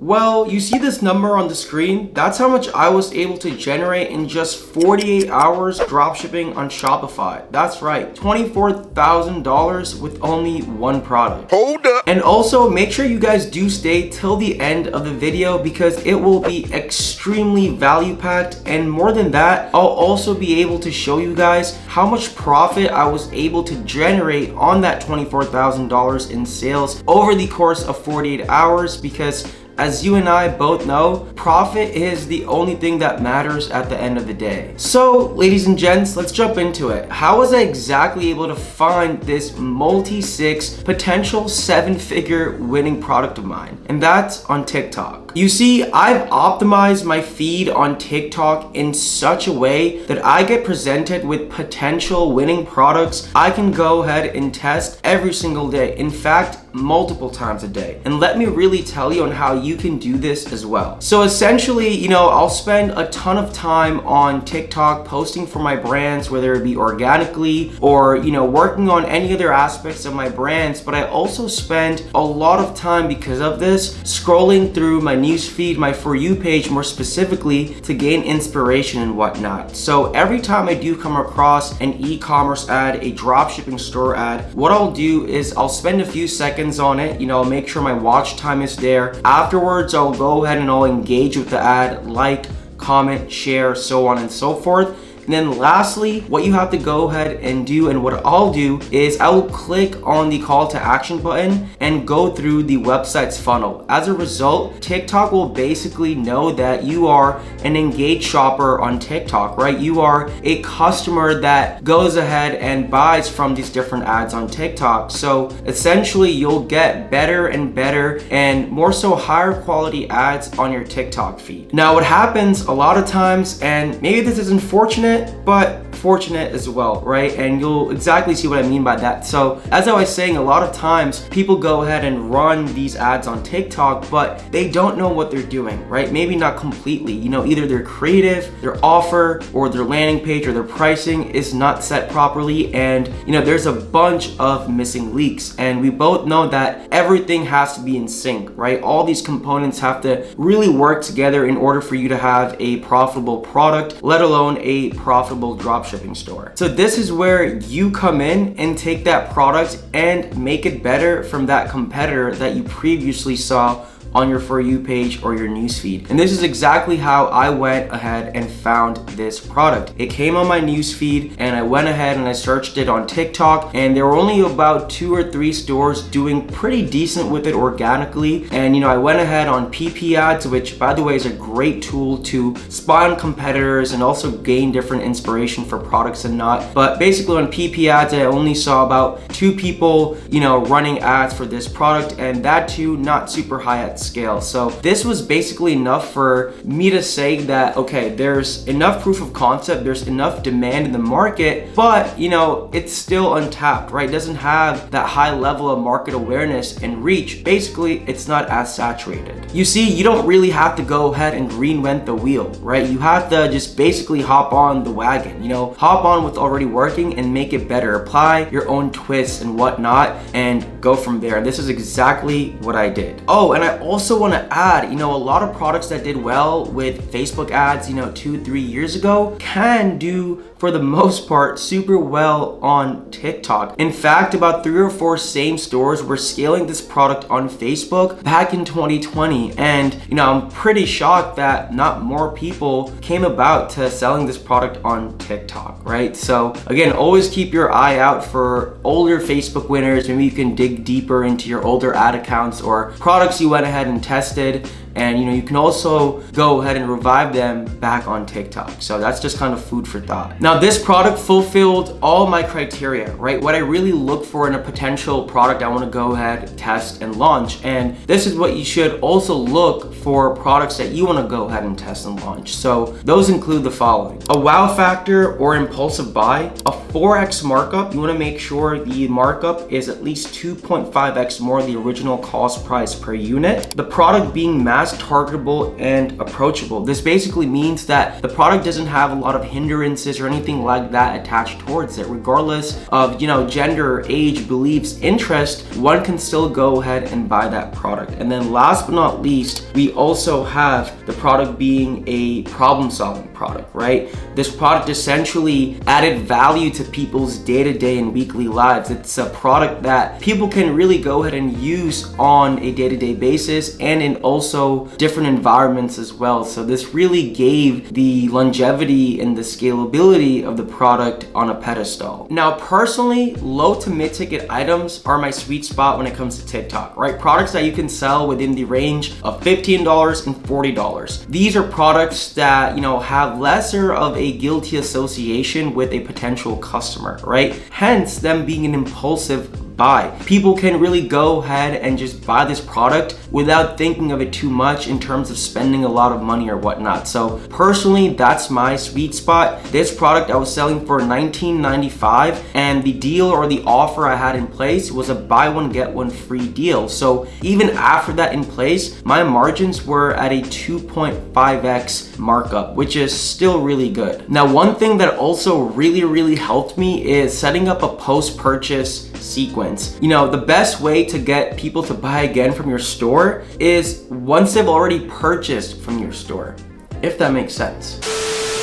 Well, you see this number on the screen? That's how much I was able to generate in just 48 hours dropshipping on Shopify. That's right, $24,000 with only one product. Hold up. And also make sure you guys do stay till the end of the video because it will be extremely value packed, and more than that, I'll also be able to show you guys how much profit I was able to generate on that $24,000 in sales over the course of 48 hours, because as you and I both know, profit is the only thing that matters at the end of the day. So, ladies and gents, let's jump into it. How was I exactly able to find this multi-6 potential 7-figure winning product of mine? And that's on TikTok. You see, I've optimized my feed on TikTok in such a way that I get presented with potential winning products I can go ahead and test every single day. In fact, multiple times a day. And let me really tell you on how you can do this as well. So essentially, I'll spend a ton of time on TikTok posting for my brands, whether it be organically or, working on any other aspects of my brands. But I also spend a lot of time, because of this, scrolling through my newsfeed, my For You page more specifically, to gain inspiration and whatnot. So every time I do come across an e-commerce ad, a dropshipping store ad, what I'll do is I'll spend a few seconds on it, make sure my watch time is there. Afterwards, I'll go ahead and I'll engage with the ad, like, comment, share, so on and so forth. And then lastly, what you have to go ahead and do, and what I'll do, is I will click on the call to action button and go through the website's funnel. As a result, TikTok will basically know that you are an engaged shopper on TikTok, right? You are a customer that goes ahead and buys from these different ads on TikTok. So essentially, you'll get better and better and more so higher quality ads on your TikTok feed. Now, what happens a lot of times, and maybe this is unfortunate, but fortunate as well, right? And you'll exactly see what I mean by that. So as I was saying, a lot of times people go ahead and run these ads on TikTok, but they don't know what they're doing, right? Maybe not completely. Either their creative, their offer, or their landing page, or their pricing is not set properly, and there's a bunch of missing leaks. And we both know that everything has to be in sync, right? All these components have to really work together in order for you to have a profitable product, let alone a profitable dropshipping store. So this is where you come in and take that product and make it better from that competitor that you previously saw on your For You page or your newsfeed. And this is exactly how I went ahead and found this product. It came on my newsfeed, and I went ahead and I searched it on TikTok, and there were only about 2 or 3 stores doing pretty decent with it organically. And I went ahead on PP ads, which by the way is a great tool to spy on competitors and also gain different inspiration for products and not. But basically on PP ads, I only saw about 2 people, running ads for this product, and that too not super high at scale. So this was basically enough for me to say that, okay, there's enough proof of concept, there's enough demand in the market, but it's still untapped, right? It doesn't have that high level of market awareness and reach. Basically, it's not as saturated. You see, you don't really have to go ahead and reinvent the wheel, right? You have to just basically hop on the wagon, hop on what's already working and make it better. Apply your own twists and whatnot and go from there. And this is exactly what I did. Oh, and I also want to add, a lot of products that did well with Facebook ads, 2-3 years ago can do, for the most part, super well on TikTok. In fact, about 3 or 4 same stores were scaling this product on Facebook back in 2020. And, I'm pretty shocked that not more people came about to selling this product on TikTok, right? So again, always keep your eye out for older Facebook winners. Maybe you can dig deeper into your older ad accounts or products you went ahead and tested. And you can also go ahead and revive them back on TikTok. So that's just kind of food for thought. Now, this product fulfilled all my criteria, right? What I really look for in a potential product I want to go ahead, test, and launch. And this is what you should also look for products that you want to go ahead and test and launch. So those include the following: a wow factor or impulsive buy, a 4x markup. You want to make sure the markup is at least 2.5x more the original cost price per unit. The product being mass as targetable and approachable. This basically means that the product doesn't have a lot of hindrances or anything like that attached towards it. Regardless of, gender, age, beliefs, interest, one can still go ahead and buy that product. And then last but not least, we also have the product being a problem-solving product, right? This product essentially added value to people's day-to-day and weekly lives. It's a product that people can really go ahead and use on a day-to-day basis and in also different environments as well. So this really gave the longevity and the scalability of the product on a pedestal. Now, personally, low to mid-ticket items are my sweet spot when it comes to TikTok, right? Products that you can sell within the range of $15 and $40. These are products that, have lesser of a guilty association with a potential customer, right? Hence them being an impulsive buy. People can really go ahead and just buy this product without thinking of it too much in terms of spending a lot of money or whatnot. So personally, that's my sweet spot. This product I was selling for $19.95, and the deal or the offer I had in place was a buy one get one free deal. So even after that in place, my margins were at a 2.5x markup, which is still really good. Now, one thing that also really helped me is setting up a post-purchase sequence. The best way to get people to buy again from your store is once they've already purchased from your store, if that makes sense.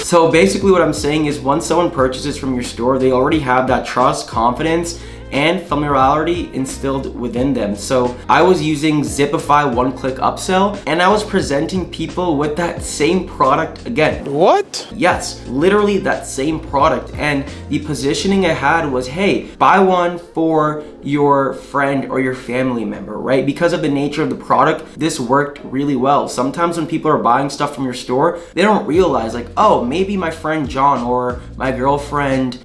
So basically what I'm saying is once someone purchases from your store, they already have that trust, confidence, and familiarity instilled within them. So I was using Zipify one-click upsell, and I was presenting people with that same product again. What? Yes, literally that same product. And the positioning I had was, hey, buy one for your friend or your family member, right? Because of the nature of the product, this worked really well. Sometimes when people are buying stuff from your store, they don't realize like, oh, maybe my friend John or my girlfriend,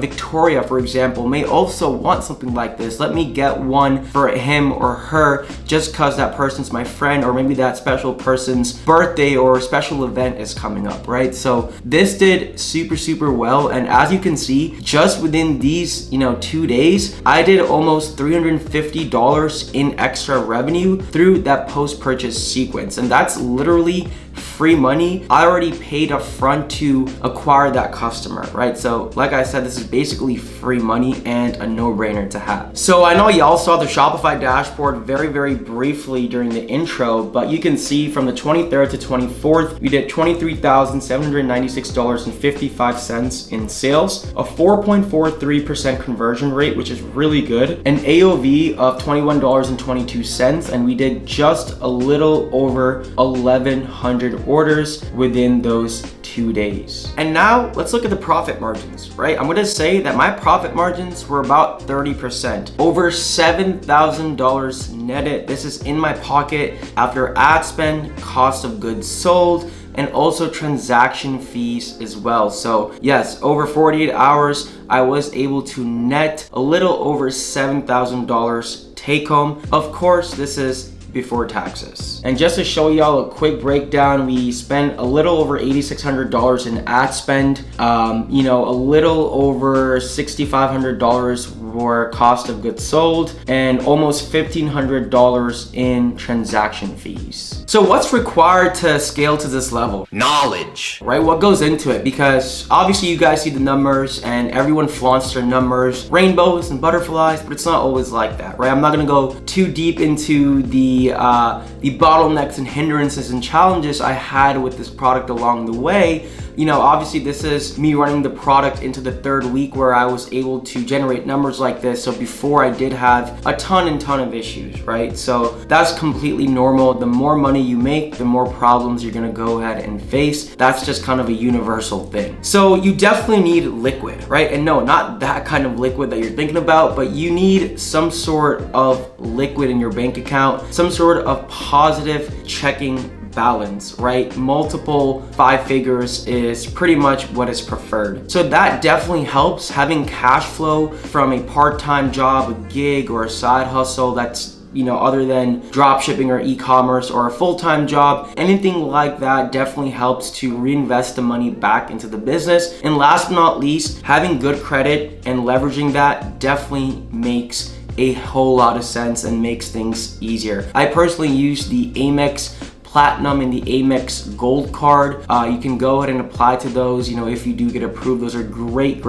Victoria, for example, may also want something like this. Let me get one for him or her just because that person's my friend, or maybe that special person's birthday or special event is coming up, right? So this did super well. And as you can see, just within these, 2 days, I did almost $350 in extra revenue through that post-purchase sequence. And that's literally free money I already paid up front to acquire that customer, right? So like I said, this is basically free money and a no-brainer to have. So I know y'all saw the Shopify dashboard very briefly during the intro, but you can see from the 23rd to 24th, we did $23,796.55 in sales, a 4.43% conversion rate, which is really good, an AOV of $21.22, and we did just a little over 1,100 orders within those 2 days. And now let's look at the profit margins, right? I'm gonna say that my profit margins were about 30%, over $7,000 netted. This is in my pocket after ad spend, cost of goods sold, and also transaction fees as well. So yes, over 48 hours, I was able to net a little over $7,000 take home. Of course, this is before taxes. And just to show y'all a quick breakdown, we spent a little over $8,600 in ad spend, a little over $6,500 for cost of goods sold, and almost $1,500 in transaction fees. So what's required to scale to this level? Knowledge, right? What goes into it? Because obviously you guys see the numbers and everyone flaunts their numbers, rainbows and butterflies, but it's not always like that, right? I'm not gonna go too deep into the bottlenecks and hindrances and challenges I had with this product along the way. Obviously this is me running the product into the 3rd week where I was able to generate numbers like this. So before I did have a ton of issues, right? So that's completely normal. The more money you make, the more problems you're gonna go ahead and face. That's just kind of a universal thing. So you definitely need liquid, right? And no, not that kind of liquid that you're thinking about, but you need some sort of liquid in your bank account, some sort of positive checking balance, right? Multiple 5 figures is pretty much what is preferred. So that definitely helps. Having cash flow from a part-time job, a gig, or a side hustle that's other than dropshipping or e-commerce, or a full-time job, anything like that definitely helps to reinvest the money back into the business. And last but not least, having good credit and leveraging that definitely makes a whole lot of sense and makes things easier. I personally use the Amex Platinum and the Amex Gold card. You can go ahead and apply to those, you know, if you do get approved. Those are great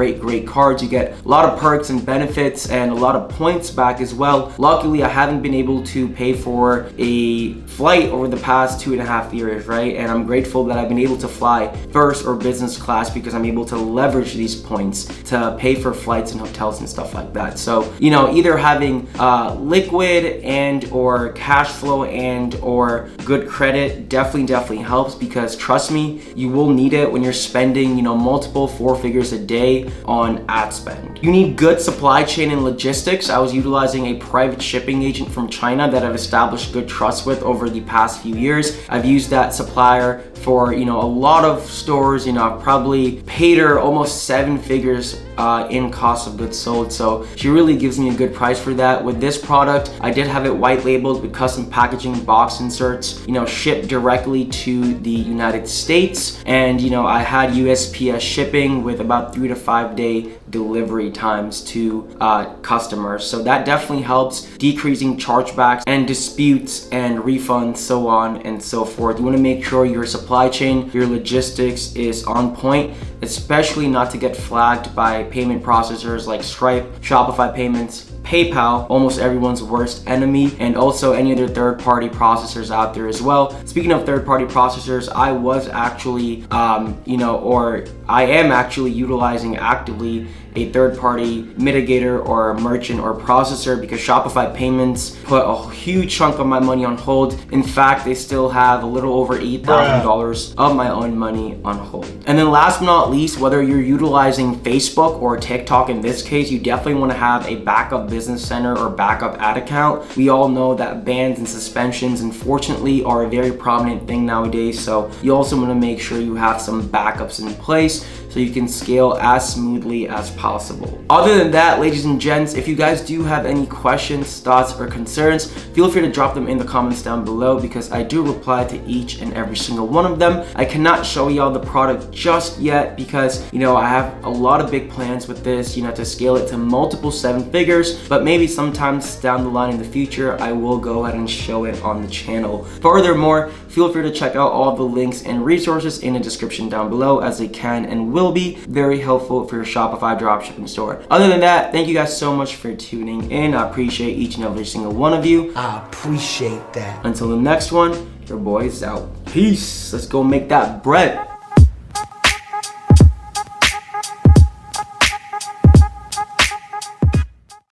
cards. You get a lot of perks and benefits and a lot of points back as well. Luckily, I haven't been able to pay for a flight over the past 2.5 years, right? And I'm grateful that I've been able to fly first or business class because I'm able to leverage these points to pay for flights and hotels and stuff like that. So, you know, either having liquid and or cash flow and or good credit definitely helps, because trust me, you will need it when you're spending, you know, multiple 4 figures a day on ad spend. You need good supply chain and logistics. I was utilizing a private shipping agent from China that I've established good trust with over the past few years. I've used that supplier for, you know, a lot of stores. You know, I've probably paid her almost 7 figures in cost of goods sold, so she really gives me a good price for that. With this product, I did have it white labeled with custom packaging, box inserts, you know, shipped directly to the United States, and you know, I had USPS shipping with about 3 to 5 day delivery times to customers. So that definitely helps decreasing chargebacks and disputes and refunds, so on and so forth. You want to make sure your supply chain, your logistics is on point, especially not to get flagged by payment processors like Stripe, Shopify payments, PayPal, almost everyone's worst enemy, and also any other third-party processors out there as well. Speaking of third-party processors, I was actually, I am actually utilizing actively a third-party mitigator or merchant or processor, because Shopify payments put a huge chunk of my money on hold. In fact, they still have a little over $8,000 of my own money on hold. And then last but not least, whether you're utilizing Facebook or TikTok, in this case, you definitely want to have a backup business center or backup ad account. We all know that bans and suspensions, unfortunately, are a very prominent thing nowadays. So you also want to make sure you have some backups in place so you can scale as smoothly as possible. Other than that, ladies and gents, if you guys do have any questions, thoughts, or concerns, feel free to drop them in the comments down below, because I do reply to each and every single one of them. I cannot show y'all the product just yet because, you know, I have a lot of big plans with this, you know, to scale it to multiple 7 figures, but maybe sometimes down the line in the future, I will go ahead and show it on the channel. Furthermore, feel free to check out all the links and resources in the description down below, as they can and will be very helpful for your Shopify dropshipping store. Other than that, thank you guys so much for tuning in. I appreciate each and every single one of you. I appreciate that. Until the next one, your boy's out. Peace. Let's go make that bread.